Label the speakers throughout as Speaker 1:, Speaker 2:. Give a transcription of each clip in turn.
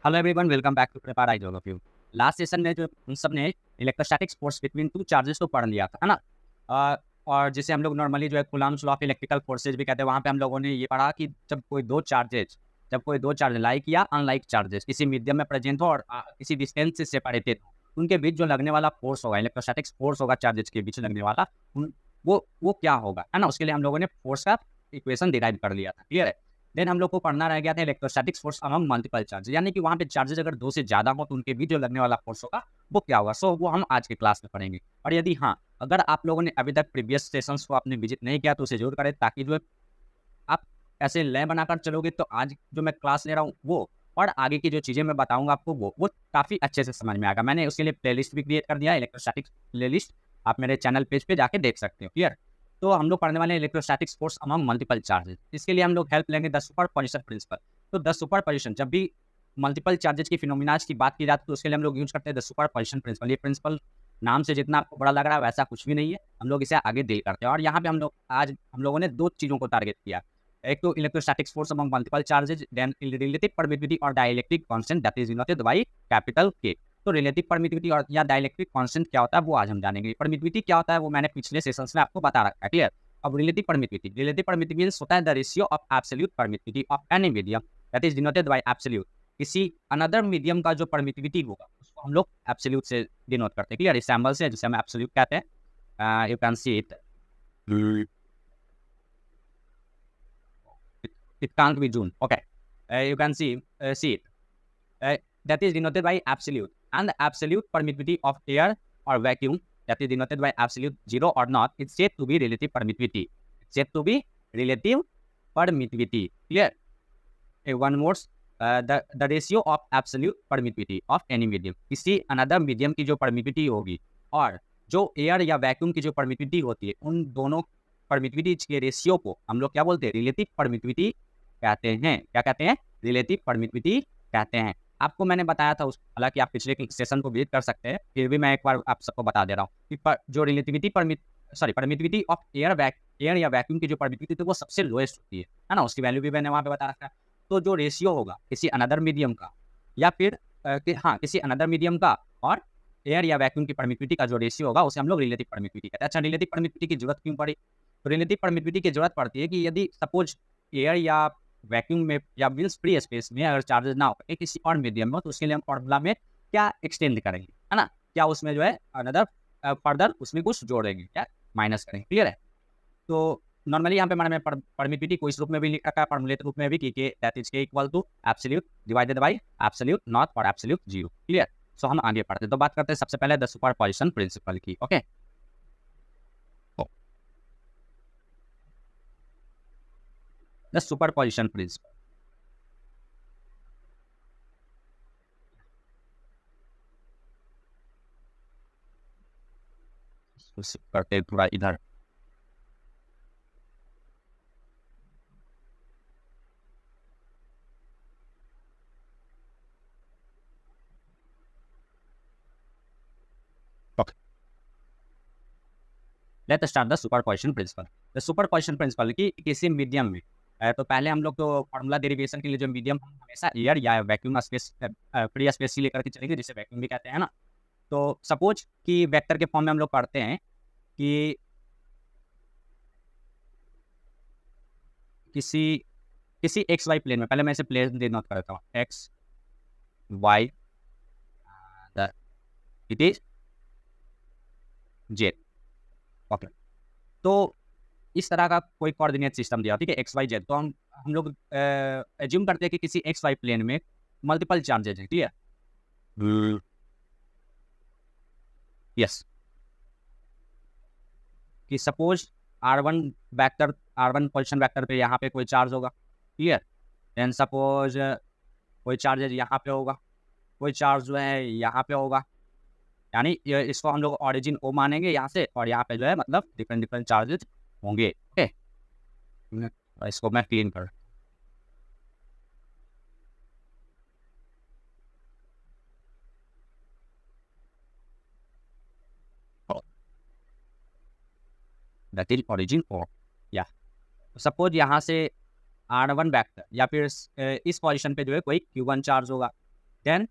Speaker 1: Hello everyone, welcome back to prepare AI all of you. Last session में जो हम सब ने electrostatic force between two charges को पढ़ लिया था, है ना। और जिसे हम लोग नॉर्मली जो है Coulomb's law of electrical forces भी कहते हैं, वहाँ पे हम लोगों ने ये पढ़ा कि जब कोई दो चार्ज लाइक या अनलाइक चार्जेस किसी मीडियम में प्रेजेंट हो और किसी डिस्टेंस से सेपरेटेड हो, उनके बीच जो लगने वाला फोर्स होगा, इलेक्ट्रोस्टैटिक फोर्स होगा चार्जेस के बीच लगने वाला, वो क्या होगा, है ना। उसके लिए हम लोगों ने फोर्स का इक्वेशन डिराइव कर लिया था। क्लियर है। देन हम लोग को पढ़ना रह गया था electrostatic force among multiple charge, यानी कि वहाँ पे चार्जेस अगर दो से ज़्यादा हो तो उनके बीच जो लगने वाला फोर्स होगा वो क्या होगा। सो वो हम आज के क्लास में पढ़ेंगे। और यदि हाँ, अगर आप लोगों ने अभी तक प्रीवियस सेशंस को आपने विजिट नहीं किया तो उसे जरूर करें, ताकि जो आप ऐसे लय बनाकर चलोगे तो आज जो मैं क्लास ले रहा हूँ वो और आगे की जो चीज़ें मैं बताऊंगा आपको वो काफ़ी अच्छे से समझ में आएगा। मैंने उसके लिए प्लेलिस्ट भी क्रिएट कर दिया है, इलेक्ट्रोस्टैटिक प्लेलिस्ट। आप मेरे चैनल पेज पे जाके देख सकते हो। क्लियर। तो हम लोग पढ़ने वाले हैं electrostatic force among multiple charges. इसके लिए हम लोग हेल्प लेंगे द सुपर पोजिशन प्रिंसिपल। तो द सुपर पोजिशन, जब भी मल्टीपल चार्जेस की फिनोमिनाज की बात की जाती है तो उसके लिए हम लोग यूज करते हैं द सुपर पोजिशन प्रिंसिपल। ये प्रिंसिपल नाम से जितना आपको बड़ा लग रहा है वैसा कुछ भी नहीं है, हम लोग इसे आगे डील करते हैं। और यहाँ पे हम लोगों ने दो चीज़ों को टारगेट किया। एक तो electrostatic force among multiple charges, then relative permittivity और dielectric constant that is denoted by capital K. तो रिलेटिव परमिटिविटी और या डाइलेक्ट्रिक कांस्टेंट क्या होता है वो आज हम जानेंगे। परमिटिविटी क्या होता है वो मैंने पिछले सेशंस में आपको बता रखा है। क्लियर। अब रिलेटिव परमिटिविटी होता है the ratio of absolute permittivity of any medium that is denoted bye absolute. किसी अनदर मीडियम का जो परमिटिविटी होगा उसको हम लोग एब्सोल्यूट से डिनोट करते हैं। क्लियर। इस सैम्बल से जिसे हम एब्सोल्यूट कहते हैं, you can see it, it can't be June. Okay, you can see it. That is denoted by absolute, and the absolute permittivity of air or vacuum, that is denoted by absolute zero or not, it's said to be relative permittivity. It's said to be relative permittivity. Clear. One more, the ratio of absolute permittivity of any medium. किसी another medium की जो permittivity होगी और जो air या vacuum की जो permittivity होती है, उन दोनों परमिटिविटी के रेशियो को हम लोग क्या बोलते हैं, रिलेटिव परमिटिविटी कहते हैं। क्या कहते हैं? रिलेटिव परमिटिविटी कहते हैं। आपको मैंने बताया था, हालांकि आप पिछले सेशन को विजिट कर सकते हैं, फिर भी मैं एक बार आप सबको बता दे रहा हूँ कि जो परमिटिविटी ऑफ एयर या वैक्यूम की जो परमिटिविटी थी वो सबसे लोएस्ट होती है ना। उसकी वैल्यू भी मैंने वहाँ पे बता रखा है। तो जो रेशियो होगा किसी अनदर मीडियम का या फिर किसी अनदर मीडियम का और एयर या वैक्यूम की परमिटिविटी का जो रेशियो होगा उसे हम लोग रिलेटिव परमिटिविटी कहते हैं। अच्छा, रिलेटिव परमिटिविटी की जरूरत क्यों पड़ी? तो रिलेटिव परमिटिविटी की जरूरत पड़ती है कि यदि सपोज एयर या वैक्यूम में या मीन्स फ्री स्पेस में अगर चार्जेस ना हो किसी और मीडियम में, तो उसके लिए हम फॉर्मूला में क्या एक्सटेंड करेंगे, है ना। क्या उसमें जो है अनदर फर्दर उसमें कुछ जोड़ेंगे, क्या माइनस करेंगे। क्लियर है। तो नॉर्मली यहाँ पे मैंने परमिटिविटी को इस रूप में भी लिख रखा है, फॉर्मूलेट रूप में भी, कि that is K equal to absolute divided by absolute naught और एब्सोल्यूट जीरो। क्लियर। सो हम आगे पढ़ते हैं। तो बात करते हैं सबसे पहले द सुपरपोजिशन प्रिंसिपल की। Okay, the superposition principle. करते हैं थोड़ा इधर। Okay, let start the superposition principle. The superposition principle की किसी मीडियम में, तो पहले हम लोग तो फॉर्मूला डेरिवेशन के लिए जो मीडियम हम हमेशा एयर या वैक्यूम स्पेस, फ्री स्पेस ही लेकर के चलेंगे, जिसे वैक्यूम भी कहते हैं ना। तो सपोज कि वेक्टर के फॉर्म में हम लोग पढ़ते हैं कि किसी किसी एक्स वाई प्लेन में, पहले मैं इसे प्लेन डिनोट कर देता हूँ, x why it is Z. Okay, तो इस तरह का कोई कोऑर्डिनेट सिस्टम दिया, ठीक है, एक्स वाई जेड। तो हम लोग एज्यूम करते हैं कि किसी एक्स वाई प्लेन में मल्टीपल चार्जेज है। क्लियर। यस, कि suppose R one position vector पे यहाँ पे कोई चार्ज होगा। क्लियर। देन सपोज कोई चार्जेज यहाँ पे होगा, कोई चार्ज जो है यहाँ पे होगा, यानी इसको हम लोग ऑरिजिन ओ मानेंगे यहाँ से, और यहाँ पे जो है मतलब डिफरेंट डिफरेंट चार्जेज होंगे। ओके, इसको मैं क्लीन कर, दैट इज ऑरिजिन ओ। या सपोज यहाँ से R1 वेक्टर या फिर इस पोजीशन पे जो है कोई Q1 चार्ज होगा, देन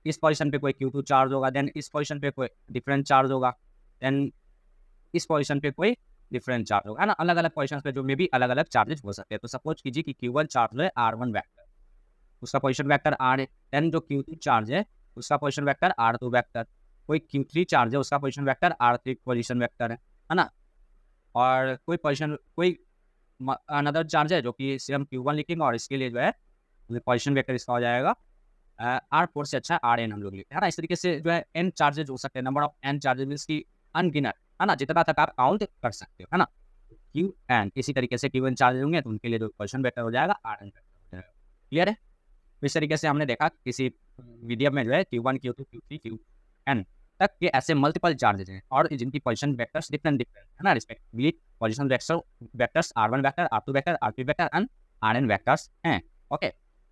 Speaker 1: इस पोजीशन पे कोई Q2 चार्ज होगा, देन इस पोजीशन पे कोई डिफरेंट चार्ज होगा, देन इस पोजीशन पे कोई डिफरेंट चार्ज होगा, है ना। अलग अलग पोजीशन पे जो में भी अलग अलग चार्जेस हो सकते हैं। तो सपोज कीजिए कि Q1 चार्ज है R1 वेक्टर, उसका पोजीशन वेक्टर R है। देन जो Q2 चार्ज है उसका पोजीशन वेक्टर R2 वेक्टर, कोई Q3 चार्ज है उसका position vector R3 position vector है ना। और कोई पोजीशन कोई अनदर चार्ज है जो कि इसे हम Q1 लिखेंगे और इसके लिए जो है पोजीशन वेक्टर इसका हो जाएगा R4 से अच्छा RN हम लोग लिखते हैं, है ना। इस तरीके से जो है n चार्जेज हो सकते हैं, number of n charges means की अनगिनत, है ना, जितना तक आप काउंट कर सकते हो, है ना। Qn इसी तरीके से Q1 चार्जेज होंगे तो उनके लिए जो पोजीशन वेक्टर हो जाएगा RN वेक्टर हो जाएगा। क्लियर है। तो इस तरीके से हमने देखा किसी मीडियम में जो है Q1 Q2 Q3 Qn तक के ऐसे मल्टीपल चार्जेज हैं और जिनकी पोजीशन वेक्टर्स डिफरेंट डिफरेंट, है ना, respectively position vectors R1 vector, R2 vector, R3 vector and Rn vectors हैं। ओके,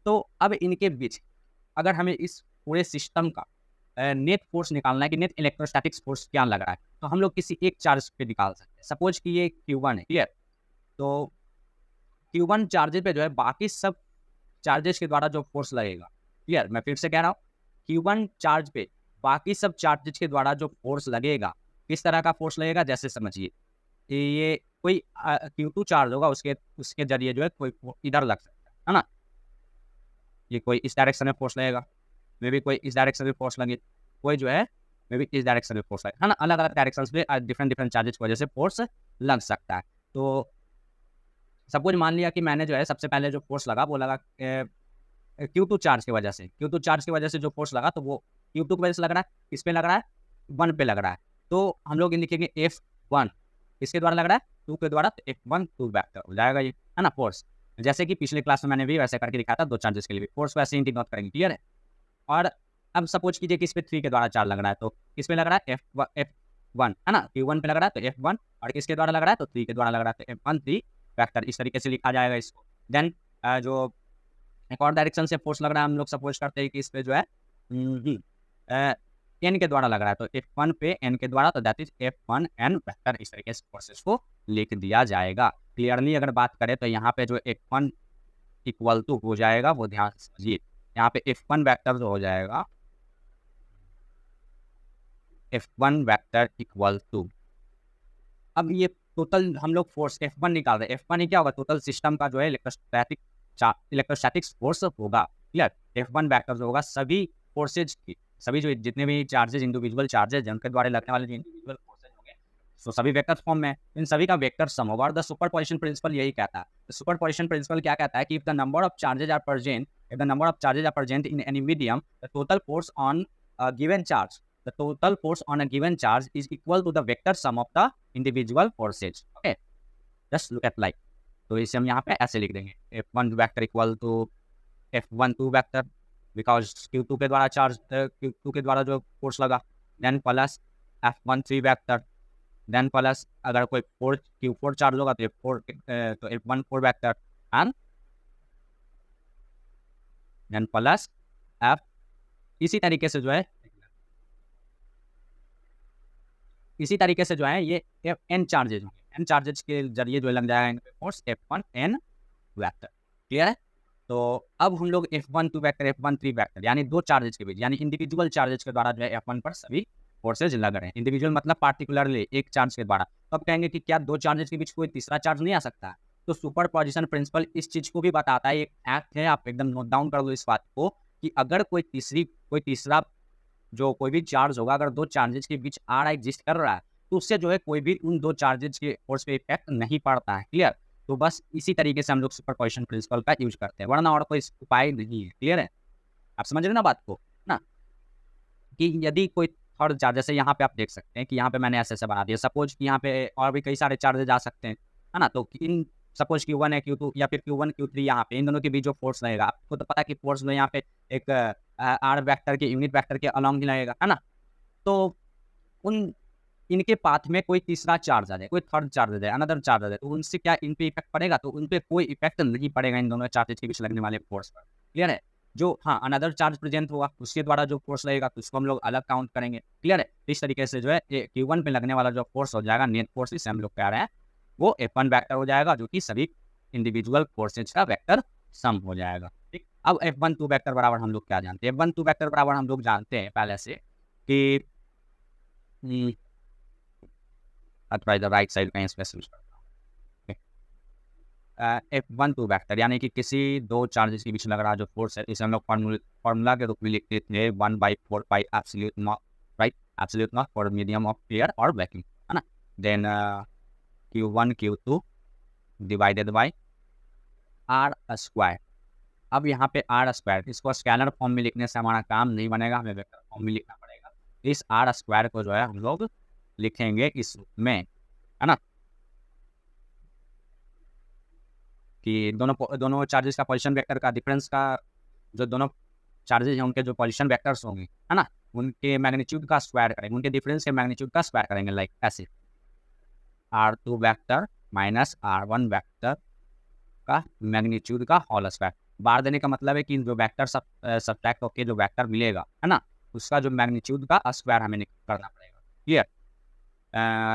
Speaker 1: तो अब इनके बीच अगर हमें इस पूरे सिस्टम का नेट फोर्स निकालना है कि नेट इलेक्ट्रोस्टैटिक्स फोर्स क्या लग रहा है, तो हम लोग किसी एक चार्ज पे निकाल सकते हैं। सपोज कि ये Q1 है, क्लियर। तो Q1 चार्जेज पे जो है बाकी सब चार्जेस के द्वारा जो फोर्स लगेगा, क्लियर, मैं फिर से कह रहा हूँ, Q1 चार्ज पे बाकी सब चार्जेस के द्वारा जो फोर्स लगेगा, किस तरह का फोर्स लगेगा, जैसे समझिए कि ये कोई Q2 चार्ज होगा, उसके उसके जरिए जो है कोई इधर लग सकता है ना। ये कोई इस डायरेक्शन में फोर्स लगेगा, मे भी कोई इस डायरेक्शन में फोर्स लगे, कोई जो है मे भी इस डायरेक्शन में फोर्स लगे, है ना। अलग अलग डायरेक्शन में डिफरेंट डिफरेंट चार्जेस की वजह से फोर्स लग सकता है। तो सपोज मान लिया कि मैंने जो है सबसे पहले जो फोर्स लगा वो लगा Q2 चार्ज की वजह से, Q2 चार्ज की वजह से जो फोर्स लगा तो वो Q2 की वजह से लग रहा है, किस पे लग रहा है, 1 पे लग रहा है। तो हम लोग लिखेंगे F1 किसके द्वारा लग रहा है, 2 के द्वारा, तो F1 2 वेक्टर हो जाएगा ये, है ना, फोर्स। जैसे कि पिछले क्लास में मैंने भी वैसे करके दिखाया था, 2 चार्जेस के लिए भी फोर्स वैसे ही डिनोट करेंगे, क्लियर है। और अब सपोज कीजिए कि इस पे 3 के द्वारा चार्ज लग रहा है, तो किस पे लग रहा है, F1, है ना, Q1 पे लग रहा है तो F1, और किसके द्वारा लग रहा है, तो 3 के द्वारा लग रहा है, तो F1 3 वेक्टर, इस तरीके से लिखा जाएगा इसको। देन जो एक और डायरेक्शन से फोर्स लग रहा है, हम लोग सपोज करते हैं कि इस पे जो है एन के द्वारा लग रहा है, तो F1 पे एन के द्वारा, तो that is F1 N vector, इस तरीके से फोर्सेस को लिख दिया जाएगा। क्लियरली अगर बात करें तो यहाँ पे जो F1 इक्वल टू हो जाएगा, वो ध्यान से समझिए, यहाँ पे F1 वेक्टर जो हो जाएगा, F1 वेक्टर इक्वल टू, अब ये टोटल हम लोग फोर्स F1 निकाल रहे हैं, F1 ही क्या होगा, टोटल सिस्टम का जो है इलेक्ट्रोस्टैटिक्स फोर्स होगा, क्लियर। F1 वेक्टर जो होगा सभी फोर्सेज की, सभी जो जितने भी चार्जेज, इंडिविजुअल चार्जेज हैं, उनके द्वारा लगने वाले जो इंडिविजुअल फोर्सेज होंगे, तो सभी वेक्टर फॉर्म में इन सभी का वेक्टर सम होगा। और द सुपरपोजिशन प्रिंसिपल यही कहता है, सुपरपोजिशन प्रिंसिपल क्या कहता है कि if the number of charges are present in any medium, the total force on given charge, the total force on a given charge is equal to the vector sum of the individual forces. Okay, just look at like, तो इसे हम यहाँ पे ऐसे लिख देंगे, F1 vector equal to F1 2 vector, because Q2 के द्वारा चार्ज, Q2 के द्वारा जो फोर्स लगा, then plus F1 3 vector, then plus अगर कोई Q4 चार्ज होगा तो F1 4 vector, and then plus F, इसी तरीके से जो है ये n चार्जेज होंगे, n चार्जेज के जरिए जो लग जाएगा इनपे force F1 n vector, clear है। तो अब हम लोग F1 2 वेक्टर, F1 3 वेक्टर, यानी दो चार्जेज के बीच, यानी इंडिविजुअल चार्जेज के द्वारा जो है F1 पर सभी फोर्सेज लग रहे हैं, इंडिविजुअल मतलब पार्टिकुलरली एक चार्ज के द्वारा। तो अब कहेंगे कि क्या दो चार्जेज के बीच कोई तीसरा चार्ज नहीं आ सकता, तो सुपरपोजिशन प्रिंसिपल इस चीज को भी बताता है, एक एक्ट है, आप एकदम नोट डाउन कर लो इस बात को, कि अगर कोई तीसरा जो कोई भी चार्ज होगा, अगर दो चार्जेज के बीच आ रहा एग्जिस्ट कर रहा है, तो उससे जो है कोई भी उन दो चार्जेज के फोर्स पे इफेक्ट नहीं पड़ता है, क्लियर। तो बस इसी तरीके से हम लोग सुपरपोजिशन प्रिंसिपल का यूज करते हैं, वरना और कोई उपाय नहीं है, क्लियर है। आप समझ रहे ना बात को ना, कि यदि कोई थर्ड चार्ज, जैसे यहाँ पे आप देख सकते हैं कि यहाँ पे मैंने ऐसे बना दिया, सपोज कि यहाँ पे और भी कई सारे चार्जेज आ सकते हैं, है ना। तो इन सपोज Q1 है, Q2 या फिर Q1 Q3, यहाँ पे इन दोनों के बीच जो फोर्स लगेगा, आपको तो पता है कि फोर्स में यहाँ पे एक R वेक्टर के यूनिट वेक्टर के अलॉन्ग ही लगेगा, है ना। तो उन इनके पाथ में कोई तीसरा चार्ज आ जाए, कोई थर्ड चार्ज आ जाए, अनदर चार्ज आ जाए, तो उनसे क्या इन पे इफेक्ट पड़ेगा, तो उन पे कोई इफेक्ट नहीं पड़ेगा इन दोनों चार्जेज के बीच लगने वाले फोर्स पर, क्लियर है। जो हाँ अनदर चार्ज प्रेजेंट होगा उसके द्वारा जो फोर्स लगेगा तो उसको हम लोग अलग काउंट करेंगे, क्लियर है। इस तरीके से जो है Q1 पे लगने वाला जो फोर्स हो जाएगा, नेट फोर्स इसे हम लोग कह रहे हैं, वो F1 वेक्टर हो जाएगा, जो कि सभी इंडिविजुअल फोर्सेज का वेक्टर सम हो जाएगा, ठीक। अब F12 वेक्टर बराबर हम लोग क्या जानते हैं? F12 वेक्टर बराबर हम लोग जानते हैं पहले से कि अथवा इधर राइट साइड कहीं स्पेस यूज करता हूँ। F12 वेक्टर यानी कि किसी दो चार्जेस के बीच में लग रहा जो फोर्स है, इसे हम लोग फार्मूला के रूप में लिखते थे 1/4 pi absolute naught, right, absolute naught for medium of air और वैक्यूम, है ना। Then Q1 Q2 divided by R square. अब यहाँ पे आर स्क्वायर, इसको स्केलर फॉर्म में लिखने से हमारा काम नहीं बनेगा, हमें वेक्टर फॉर्म में लिखना पड़ेगा। इस आर स्क्वायर को जो है हम लोग लिखेंगे इस रूप में, है ना, कि दोनों चार्जेस का पोजीशन वेक्टर का डिफरेंस का, जो दोनों चार्जेस हैं उनके जो पोजीशन वेक्टर्स होंगे, है ना, उनके मैग्नीट्यूड का स्क्वायर करेंगे, उनके डिफरेंस के मैग्नीट्यूड का स्क्वायर करेंगे, लाइक ऐसे R2 vector minus R1 vector का मैग्नीट्यूड का होल स्क्वायर। बार देने का मतलब है कि जो वेक्टर सब्ट्रैक्ट होकर जो वेक्टर मिलेगा, है ना, उसका जो मैग्नीट्यूड का स्क्वायर हमें करना पड़ेगा। क्लियर?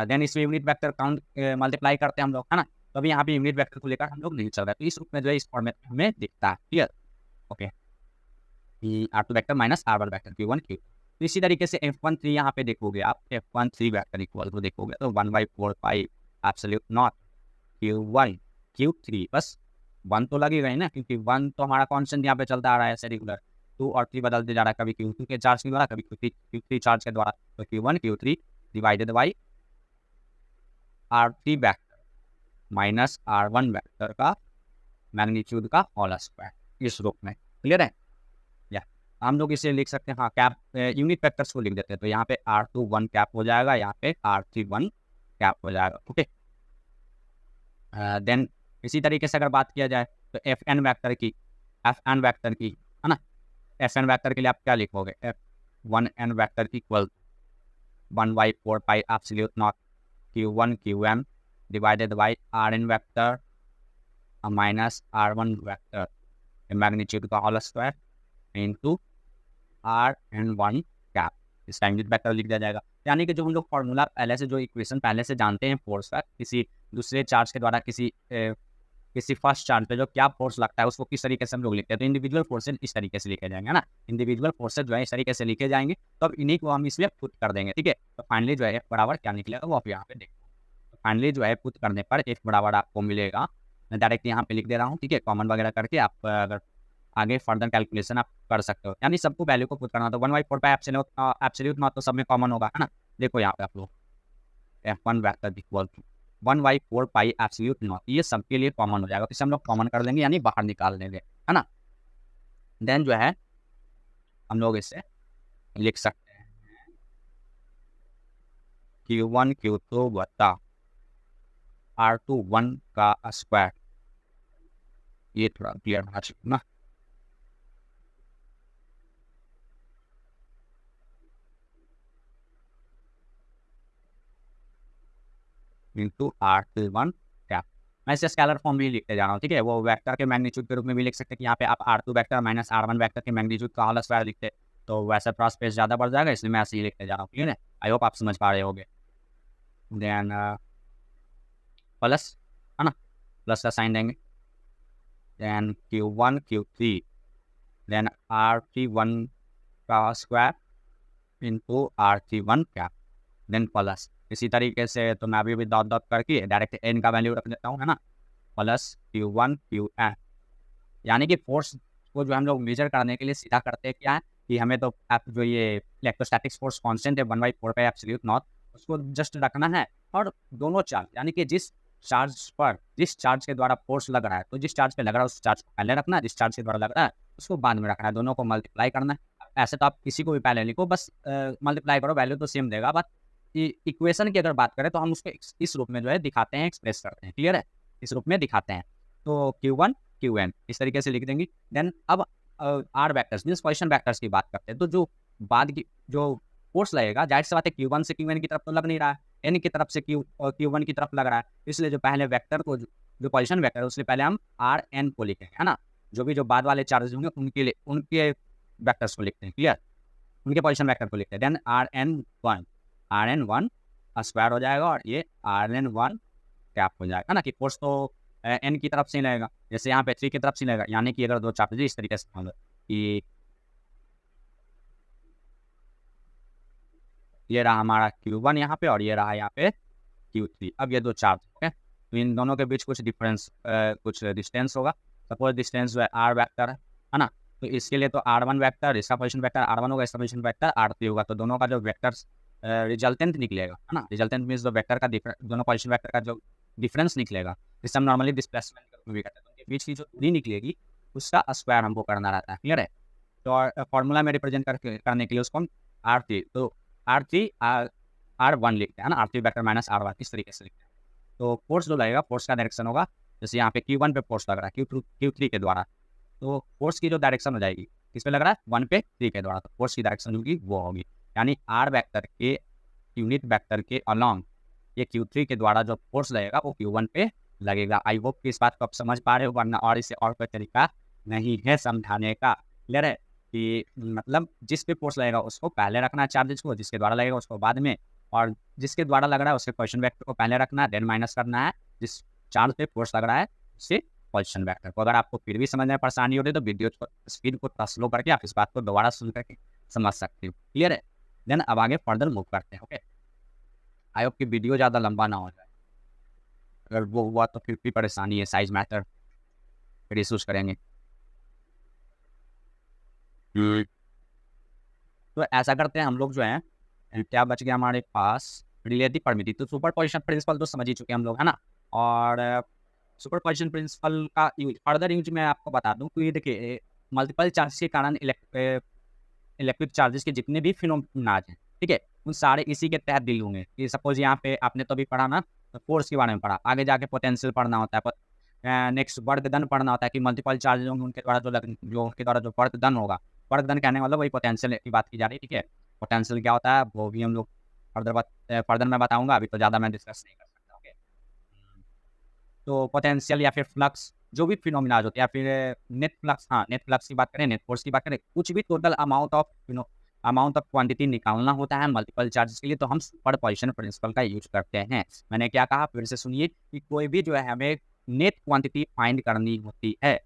Speaker 1: देन इसमें यूनिट वेक्टर काउंट मल्टीप्लाई करते हैं हम लोग, है ना, तो अभी यहाँ पे यूनिट वेक्टर को लेकर हम लोग नहीं चल रहे, तो इस रूप में जो है इस फॉर्मेट में हमें दिखता है। Clear? Okay, R2 vector minus R1 vector Q1 Q2। तो इसी तरीके से F13 यहाँ पे देखोगे आप, F13 वेक्टर इक्वल टू देखोगे तो 1/4 pi absolute naught Q1 Q3, बस 1 तो लगेगा ही ना, क्योंकि 1 तो हमारा कांस्टेंट यहाँ पे चलता आ रहा है ऐसे रेगुलर। 2 और 3 बदलते जा रहा है, कभी Q2 के चार्ज के द्वारा, कभी Q3 चार्ज के द्वारा, तो Q1 Q3 divided by R3 vector minus R1 vector का मैग्नीट्यूड का होल स्क्वायर, इस रूप में। क्लियर है? या हम लोग इसे लिख सकते हैं, हाँ, कैप यूनिट वेक्टर्स को लिख देते हैं, तो यहाँ पे R2 1 कैप हो जाएगा, यहाँ पे R3 1 कैप हो जाएगा। ओके, देन इसी तरीके से अगर बात किया जाए तो Fn वेक्टर की, है ना, Fn वेक्टर के लिए आप क्या लिखोगे? F1n वेक्टर की equal 1/4 pi absolute naught Q1 Qm divided by Rn vector minus R1 vector magnitude का whole square into Rn1 cap, इस टाइम यूनिट वेक्टर लिख दिया जाएगा। यानी कि जो हम लोग फार्मूला पहले से, जो इक्वेशन पहले से जानते हैं फोर्स का, किसी दूसरे चार्ज के द्वारा किसी फर्स्ट चार्ज पे जो क्या फोर्स लगता है उसको किस तरीके से हम लोग लिखते हैं, तो इंडिविजुअल फोर्सेज इस तरीके से लिखे जाएंगे, है ना, इंडिविजुअल फोर्सेज जो है इस तरीके से लिखे जाएंगे, तो अब इन्हीं को हम इसमें पुट कर देंगे। ठीक है, तो फाइनली जो है F बराबर क्या निकलेगा वो आप यहाँ पे देखो। तो फाइनली जो है पुट करने पर F बराबर आपको मिलेगा, मैं डायरेक्ट यहाँ पे लिख दे रहा हूँ, ठीक है, कॉमन वगैरह करके आप अगर आगे फर्दर कैलकुलेशन आप कर सकते हो, यानी सबको वैल्यू को पुट करना, तो 1/4 पाई एब्सोल्यूट नॉट तो सब में कॉमन होगा, है ना। देखो यहाँ पे आप लोग F1 vector equal to 1/4 pi absolute naught, ये सबके लिए कॉमन हो जाएगा, तो इसे हम लोग कॉमन कर देंगे, यानी बाहर निकाल देंगे, है ना। देन जो है हम लोग इसे लिख सकते हैं Q1 Q2 बटा R2 1 का स्क्वायर, ये थोड़ा क्लियर होना चाहिए ना। इंटू R1 कैप, मैं इसे स्केलर फॉर्म में ही लिखते जा रहा हूँ, ठीक है, वो वेक्टर के मैग्नीट्यूड के रूप में भी लिख सकते हैं कि यहाँ पे आप R2 vector minus R1 vector के मैग्नीट्यूड का होल स्क्वायर लिखते, तो वैसे थोड़ा स्पेस ज़्यादा बढ़ जाएगा, इसलिए मैं ऐसे ही लिखते जा रहा हूँ। क्लियर है? आई होप आप समझ पा रहे होगे। देन प्लस, है ना, प्लस का साइन देंगे, then Q1 Q3 then R31 का square into R31 cap, then plus इसी तरीके से, तो मैं अभी डॉट डॉट करके डायरेक्ट n का वैल्यू रख देता हूँ, है ना, प्लस Q1 Qn, यानी कि फोर्स को जो हम लोग मेजर करने के लिए सीधा करते हैं क्या है कि हमें तो आप जो ये इलेक्ट्रोस्टैटिक्स फोर्स कांस्टेंट है 1/4 पाई एब्सोल्यूट नॉट, उसको जस्ट रखना है, और दोनों चार्ज, यानी कि जिस चार्ज के द्वारा फोर्स लग रहा है, तो जिस चार्ज पे लग रहा है उस चार्ज को पहले रखना है, जिस चार्ज के द्वारा लग रहा है उसको बाद में रखना है, दोनों को मल्टीप्लाई करना है। ऐसे तो आप किसी को भी पहले लिखो, बस मल्टीप्लाई करो, वैल्यू तो सेम देगा, बट इक्वेशन की अगर बात करें तो हम उसको इस रूप में जो है दिखाते हैं, एक्सप्रेस करते हैं। क्लियर है? इस रूप में दिखाते हैं, तो Q1 Qn इस तरीके से लिख देंगे। देन अब R vectors means position vectors की बात करते हैं, तो जो बाद की जो फोर्स लगेगा, जाहिर सी बात है Q1 से Qn की तरफ तो लग नहीं रहा है, n की तरफ से Q1 की तरफ लग रहा है, इसलिए जो पहले वेक्टर को, जो पोजीशन वेक्टर है उससे पहले हम Rn को लिखेंगे, है ना, जो बाद वाले चार्जेस होंगे उनके लिए उनके वेक्टर्स को लिखते हैं। क्लियर? उनके पोजीशन वेक्टर को लिखते हैं। देन Rn1 स्क्वायर हो जाएगा, और ये Rn1 कैप हो जाएगा, है ना, कि फोर्स तो n की तरफ से लगेगा, जैसे यहाँ पे 3 की तरफ से लगेगा, यानी कि अगर 2 चार्जेस इस तरीके से होंगे कि ये रहा हमारा Q1 यहाँ पे और ये रहा यहाँ पे Q3। अब ये 2 चार्ज है, तो इन दोनों के बीच कुछ डिस्टेंस होगा। सपोज डिस्टेंस जो है r वेक्टर है ना, तो इसके लिए तो r1 वेक्टर, इसका पोजीशन वेक्टर r1 होगा, इसका पोजीशन वेक्टर r3 होगा, तो दोनों का जो वेक्टर्स रिजल्टेंट निकलेगा, है ना, रिजल्टेंट मीन्स जो वेक्टर का दोनों पोजीशन वेक्टर का जो डिफरेंस निकलेगा, जिसे हम नॉर्मली डिस्प्लेसमेंट भी कहते हैं, तो उनके बीच की जो दूरी निकलेगी उसका स्क्वायर हमको करना रहता है। क्लियर है? तो फॉर्मूला में रिप्रेजेंट करने के लिए उसको हम r3, तो r3 r1 लिखते हैं ना, r3 वेक्टर माइनस r1 इस तरीके से लिखते हैं। तो फोर्स जो लगेगा, फोर्स का डायरेक्शन होगा, जैसे यहाँ पे Q1 पे फोर्स लग रहा है Q3 के द्वारा, तो फोर्स की जो डायरेक्शन हो जाएगी किस पे लग रहा है, 1 पे 3 के द्वारा, तो फोर्स की डायरेक्शन होगी वो होगी, यानी r वेक्टर के यूनिट वेक्टर के अलॉन्ग ये Q3 के द्वारा जो फोर्स लगेगा वो Q1 पे लगेगा। आई होप कि इस बात को आप समझ पा रहे हो, वरना और इसे और कोई तरीका नहीं है समझाने का। क्लियर है कि मतलब जिस पे फोर्स लगेगा उसको पहले रखना है चार्जेस को, जिसके द्वारा लगेगा उसको बाद में, और जिसके द्वारा लग रहा है उसके पोजीशन वेक्टर को पहले रखना है, देन माइनस करना है जिस चार्ज पे फोर्स लग रहा है उससे पोजीशन वेक्टर को। अगर आपको फिर भी समझने में परेशानी हो रही है तो वीडियो को स्पीड को थोड़ा स्लो करके आप इस बात को दोबारा सुन करके समझ सकते हो। क्लियर है? देन अब आगे फर्दर मूव करते हैं। ओके, आई होप कि वीडियो ज़्यादा लंबा ना हो जाए, अगर वो हुआ तो फिर भी परेशानी है, साइज मैटर फिर इशूज करेंगे। तो ऐसा करते हैं हम लोग जो है, क्या बच गया हमारे पास, रिलेटिव परमिटिव। तो सुपरपोजिशन प्रिंसिपल तो समझ ही चुके हम लोग, है ना। और सुपरपोजिशन प्रिंसिपल का यूज, फर्दर यूज मैं आपको बता दूं कि देखिए मल्टीपल चार्जेस के कारण इलेक्ट्रिक चार्जेस के जितने भी फिनोमेना हैं, ठीक है, उन सारे इसी के तहत डील होंगे। कि सपोज यहाँ पे आपने तो अभी पढ़ा ना, तो फोर्स के बारे में पढ़ा, आगे जाके पोटेंशियल पढ़ना होता है, नेक्स्ट वर्क डन पढ़ना होता है कि मल्टीपल चार्जेस होंगे उनके द्वारा जो उनके द्वारा जो वर्क डन होगा, वर्क डन कहने वाला वही पोटेंशियल की बात की जा रही है। ठीक है, पोटेंशियल क्या होता है वो भी हम लोग फर्दर मैं बताऊंगा, अभी तो ज़्यादा मैं डिस्कस नहीं कर सकता। ओके, तो पोटेंशियल या फिर फ्लक्स जो भी फिनोमिना होते हैं, या फिर नेट फ्लक्स, हाँ नेट फ्लक्स की बात करें, नेट फोर्स की बात करें, कुछ भी टोटल अमाउंट ऑफ क्वांटिटी निकालना होता है मल्टीपल चार्जेस के लिए, तो हम सुपरपोजिशन प्रिंसिपल का यूज करते हैं। मैंने क्या कहा फिर से सुनिए कि कोई भी जो है हमें नेट क्वांटिटी फाइंड करनी होती है,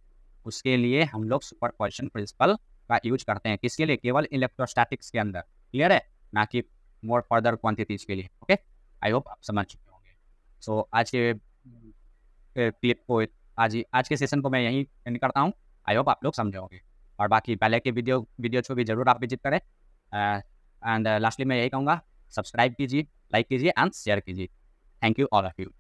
Speaker 1: उसके लिए हम लोग सुपरपोजिशन प्रिंसिपल का यूज करते हैं। किसके लिए? केवल इलेक्ट्रोस्टैटिक्स के अंदर। क्लियर है? ना कि मोर फर्दर क्वांटिटीज के लिए। ओके, आई होप आप समझ चुके होंगे। सो आज के क्लिप को, आज के सेशन को मैं यहीं एंड करता हूँ। आई होप आप लोग समझे होंगे, और बाकी पहले के वीडियो को भी जरूर आप विजिट करें। एंड लास्टली मैं यही कहूँगा, सब्सक्राइब कीजिए, लाइक कीजिए एंड शेयर कीजिए। Thank you all of you.